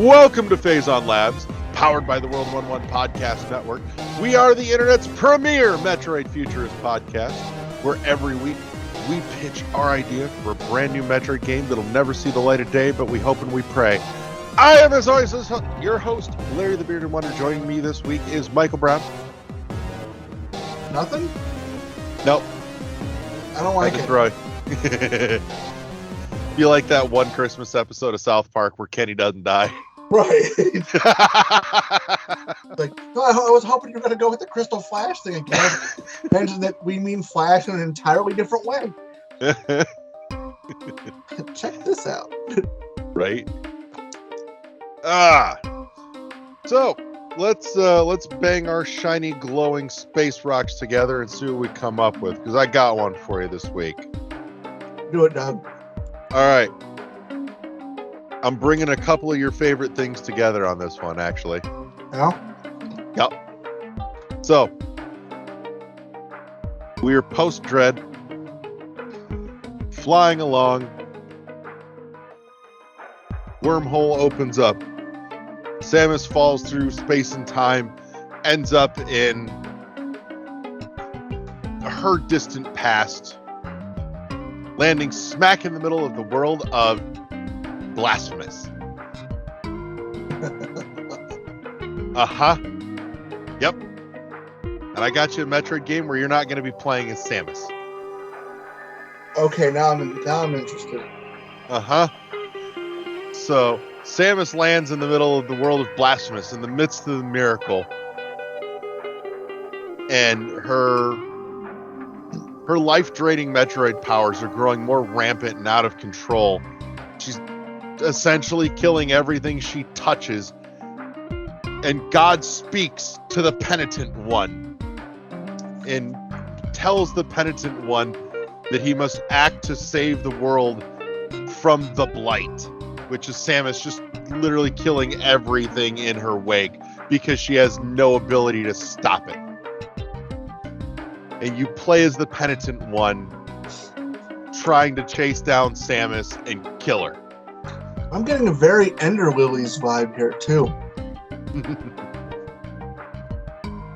Welcome to Phazon Labs, powered by the World 1-1 Podcast Network. We are the internet's premier Metroid Futurist podcast, where every week we pitch our idea for a brand new Metroid game that'll never see the light of day, but we hope and we pray. I am, as always, your host, Larry the Bearded Wonder. Joining me this week is Michael Brown. Nothing? Nope. I don't like it. Roy. You like that one Christmas episode of South Park where Kenny doesn't die? Right. Like, no, I was hoping you were going to go with the Crystal Flash thing again. Mention that we mean Flash in an entirely different way. Check this out. Right. So let's bang our shiny glowing space rocks together and see what we come up with, because I got one for you this week. Do it, Doug. All right. I'm bringing a couple of your favorite things together on this one, actually. Yeah? Yep. So, we're post-Dread, flying along. Wormhole opens up. Samus falls through space and time, ends up in her distant past, landing smack in the middle of the world of Blasphemous. Yep. And I got you a Metroid game where you're not going to be playing as Samus. Okay, now I'm interested. So, Samus lands in the middle of the world of Blasphemous, in the midst of the miracle. And her life-draining Metroid powers are growing more rampant and out of control. She's essentially killing everything she touches. And God speaks to the Penitent One and tells the Penitent One that he must act to save the world from the Blight, which is Samus just literally killing everything in her wake because she has no ability to stop it. And you play as the Penitent One, trying to chase down Samus and kill her. I'm getting a very Ender Lilies vibe here, too.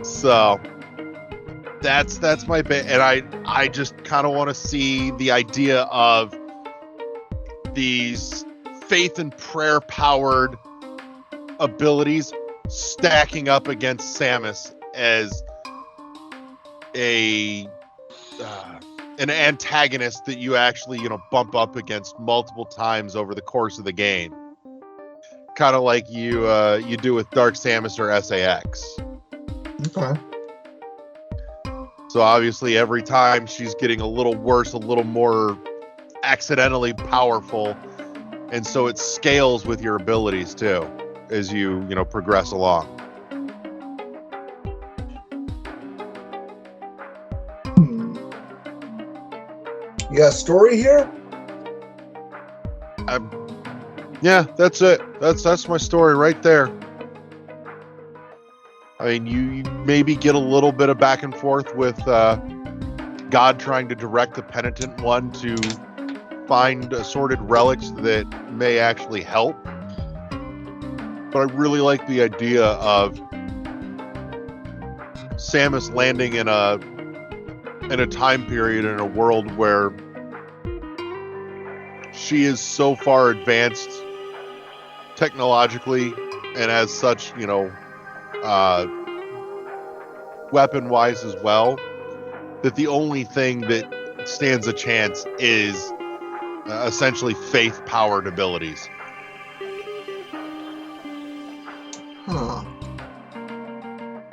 So, that's my bit. And I just kind of want to see the idea of these faith and prayer powered abilities stacking up against Samus as an antagonist that you actually, bump up against multiple times over the course of the game. Kind of like you do with Dark Samus or SAX. Okay. So obviously every time she's getting a little worse, a little more accidentally powerful, and so it scales with your abilities too as you progress along. You got a story here? Yeah, that's it. That's my story right there. I mean, you maybe get a little bit of back and forth with God trying to direct the Penitent One to find assorted relics that may actually help. But I really like the idea of Samus landing in a time period in a world where she is so far advanced technologically and as such, weapon-wise as well, that the only thing that stands a chance is essentially faith-powered abilities. Huh.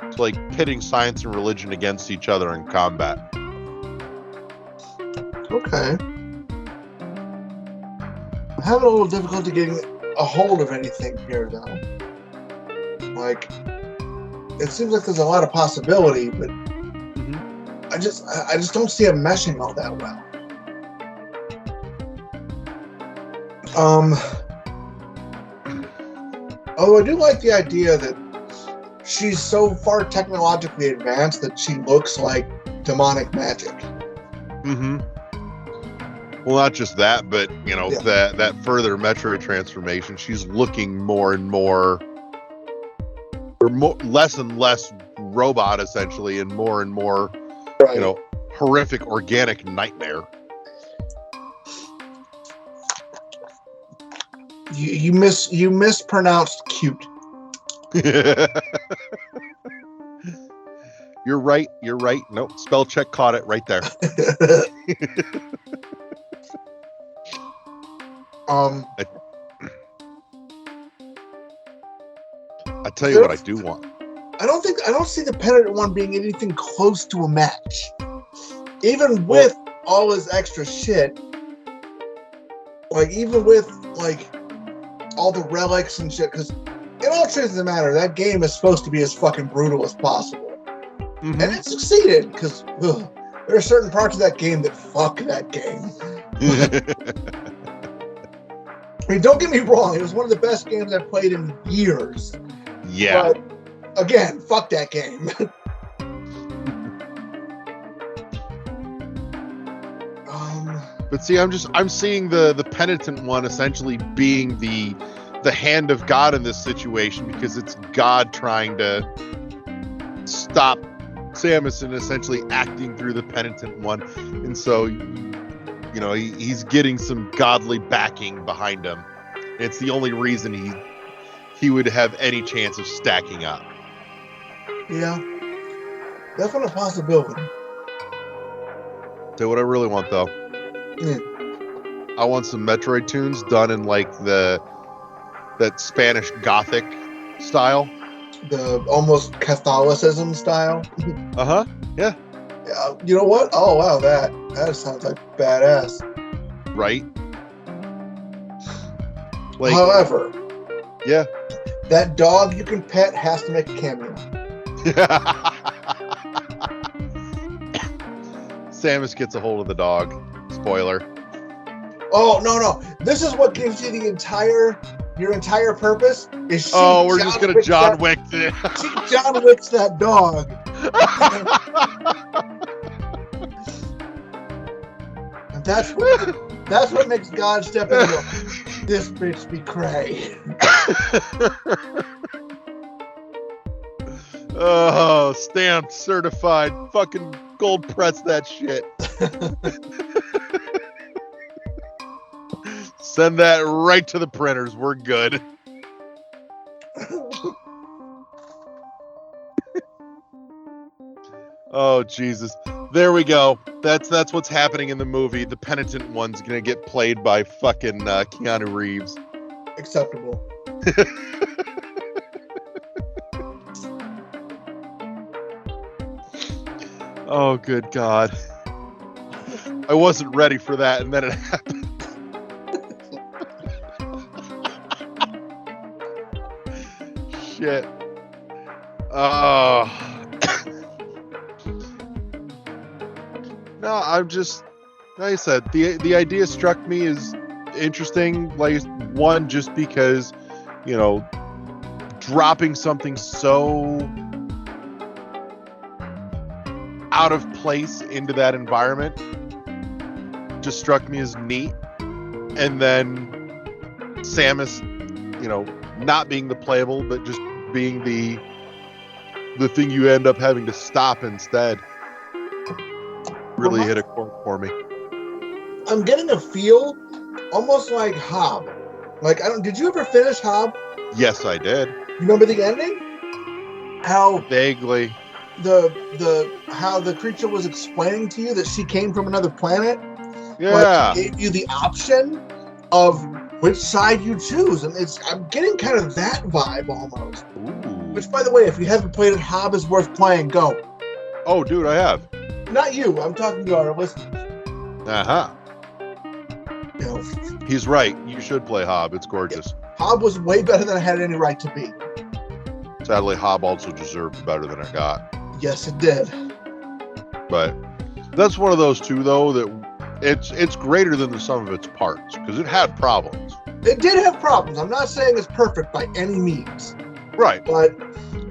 It's like pitting science and religion against each other in combat. Okay. I'm having a little difficulty getting a hold of anything here, though. Like, it seems like there's a lot of possibility, but I just don't see it meshing all that well. Although I do like the idea that she's so far technologically advanced that she looks like demonic magic. Well, not just that, but Yeah. that further Metroid transformation, she's looking more and more, less and less robot essentially, and more, Right. horrific organic nightmare. You mispronounced cute. You're right. Nope, spell check caught it right there. I tell you what I do want. I don't see the Penitent one being anything close to a match. Even with all his extra shit. Like, even with, like, all the relics and shit, because in all truth of the matter, that game is supposed to be as fucking brutal as possible. Mm-hmm. And it succeeded, because there are certain parts of that game that fuck that game. I mean, don't get me wrong, it was one of the best games I've played in years. Yeah. But, again, fuck that game. But see, I'm seeing the Penitent one essentially being the hand of God in this situation, because it's God trying to stop Samus and essentially acting through the Penitent one, and so he's getting some godly backing behind him. It's the only reason he would have any chance of stacking up. Yeah, definitely a possibility. Tell you what I really want, though. I want some Metroid tunes done in like that Spanish Gothic style. The almost Catholicism style. Uh-huh. Yeah. You know what? Oh wow, that sounds like badass. Right. Like, however, yeah, that dog you can pet has to make a cameo. Samus gets a hold of the dog. Spoiler. Oh no! This is what gives you your entire purpose. Is we're just gonna John Wick it. She John Wicks that dog. And that's what makes God step in and go, this bitch be cray. Oh, stamped, certified, fucking gold press that shit. Send that right to the printers. We're good. Oh, Jesus. There we go. That's what's happening in the movie. The Penitent one's gonna get played by fucking Keanu Reeves. Acceptable. Oh, good God. I wasn't ready for that, and then it happened. Shit. Oh. No, I'm just, like I said, the idea struck me as interesting. Like, one, just because, dropping something so out of place into that environment just struck me as neat. And then Samus, not being the playable, but just being the thing you end up having to stop instead, really hit a chord for me. I'm getting a feel almost like Hob. Like, did you ever finish Hob? Yes, I did. You remember the ending? How vaguely how the creature was explaining to you that she came from another planet? Yeah. Like, it gave you the option of which side you choose, and I'm getting kind of that vibe almost. Ooh. Which, by the way, if you haven't played it, Hob is worth playing. Go. Oh, dude, I have. Not you. I'm talking to our listeners. Uh-huh. He's right. You should play Hob. It's gorgeous. Yeah. Hob was way better than I had any right to be. Sadly, Hob also deserved better than I got. Yes, it did. But that's one of those two, though, that it's greater than the sum of its parts, because it had problems. It did have problems. I'm not saying it's perfect by any means. Right. But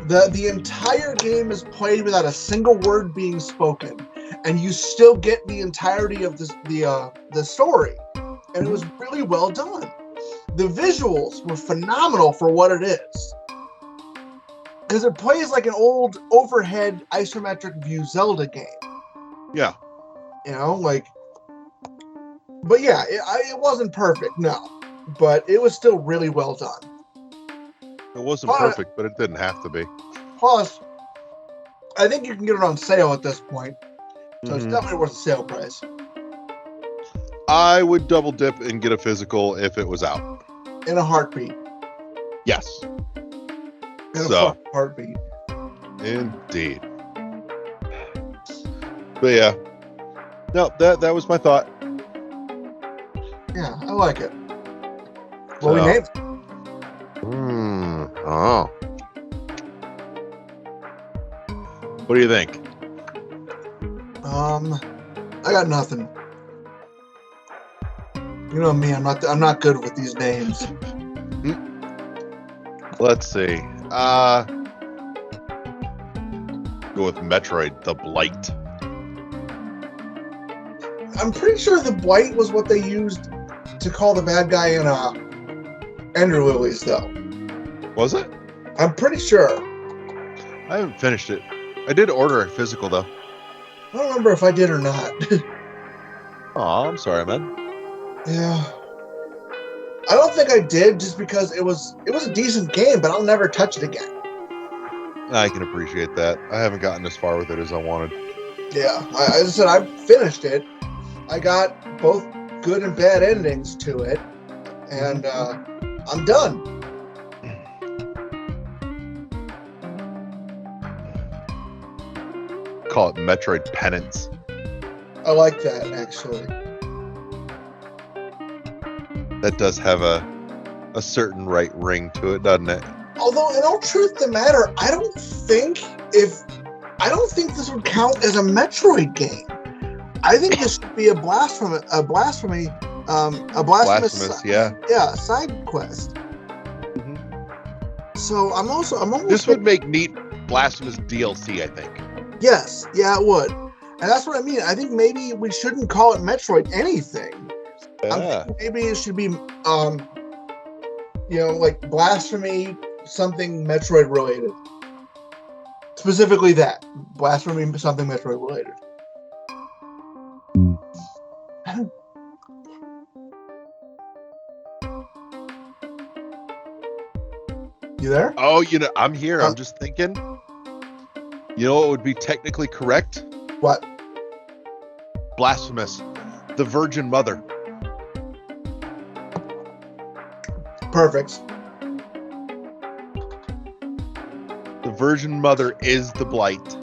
the entire game is played without a single word being spoken. and you still get the entirety of the story, and it was really well done. The visuals were phenomenal for what it is, because it plays like an old overhead isometric view Zelda game. Yeah. You know, like, but yeah, it wasn't perfect, no, but it was still really well done. It wasn't perfect, but it didn't have to be. Plus, I think you can get it on sale at this point, so it's definitely worth the sale price. I would double dip and get a physical if it was out. In a heartbeat. Yes. In a heartbeat. Indeed. But yeah. No, that was my thought. Yeah, I like it. Well, we named it. Oh. What do you think? I got nothing. You know me, I'm not good with these names. Let's see. Go with Metroid, the Blight. I'm pretty sure the Blight was what they used to call the bad guy in Ender Lilies, though. Was it? I'm pretty sure. I haven't finished it. I did order a physical, though. I don't remember if I did or not. Oh, I'm sorry, man. Yeah. I don't think I did, just because it was a decent game, but I'll never touch it again. I can appreciate that. I haven't gotten as far with it as I wanted. Yeah, as I said, I finished it. I got both good and bad endings to it, and I'm done. Call it Metroid Penance. I like that, actually. That does have a certain right ring to it, doesn't it? Although, in all truth of the matter, I don't think this would count as a Metroid game. I think this should be a blasphemous, side quest. Mm-hmm. So I'm almost. This would make neat blasphemous DLC, I think. Yes, yeah, it would, and that's what I mean. I think maybe we shouldn't call it Metroid anything. Yeah. Maybe it should be, like blasphemy, something Metroid related. Specifically that. Blasphemy, something Metroid related. You there? Oh, I'm here. I'm just thinking. You know what would be technically correct? What? Blasphemous. The Virgin Mother. Perfect. The Virgin Mother is the Blight.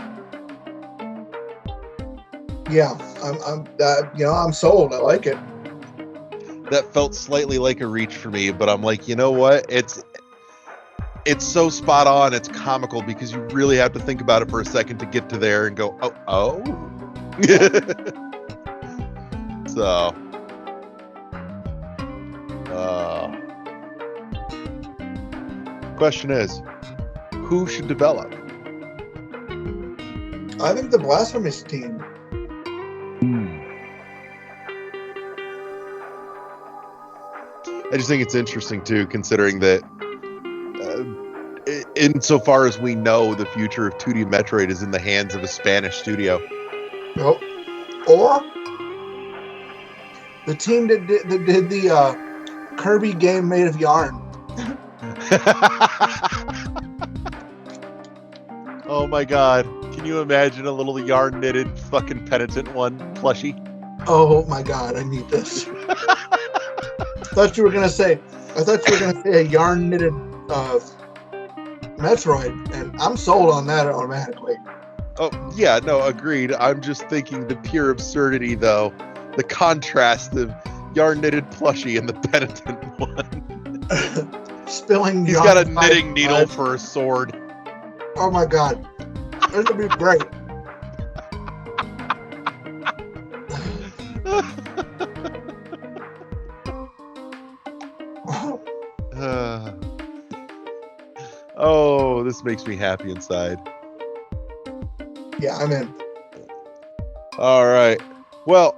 Yeah, I'm sold. I like it. That felt slightly like a reach for me, but I'm like, you know what? It's so spot on. It's comical because you really have to think about it for a second to get to there and go, oh. So. Question is, who should develop? I think the Blasphemous team. I just think it's interesting too, considering that insofar as we know, the future of 2D Metroid is in the hands of a Spanish studio. Nope. Or the team that did the Kirby game made of yarn. Oh my god. Can you imagine a little yarn knitted fucking penitent one plushie? Oh my god, I need this. I thought you were gonna say a yarn knitted Metroid, and I'm sold on that automatically. Oh yeah, no, agreed. I'm just thinking the pure absurdity though. The contrast of yarn knitted plushie and the penitent one. Spilling. He's got a knitting needle for a sword. Oh my god, this would be great. Oh, this makes me happy inside. Yeah, I'm in. All right. Well,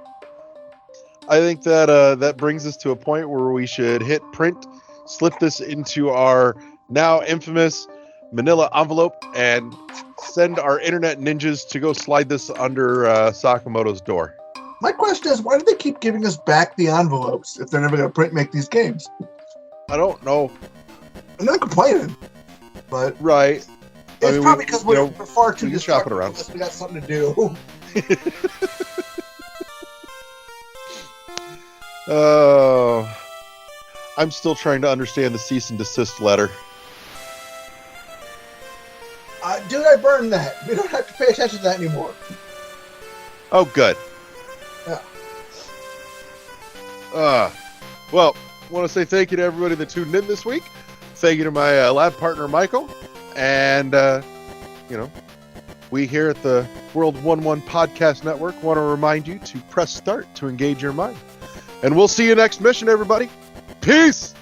I think that that brings us to a point where we should hit print, slip this into our now infamous manila envelope, and send our internet ninjas to go slide this under Sakamoto's door. My question is, why do they keep giving us back the envelopes if they're never going to make these games? I don't know. I'm not complaining, but right. It's probably because we're far too distracted around. Unless we got something to do. Oh, I'm still trying to understand the cease and desist letter. Dude, I burned that. We don't have to pay attention to that anymore. Oh, good. Yeah. Well, I want to say thank you to everybody that tuned in this week. Thank you to my lab partner, Michael. And, we here at the World 1-1 Podcast Network want to remind you to press start to engage your mind. And we'll see you next mission, everybody. Peace!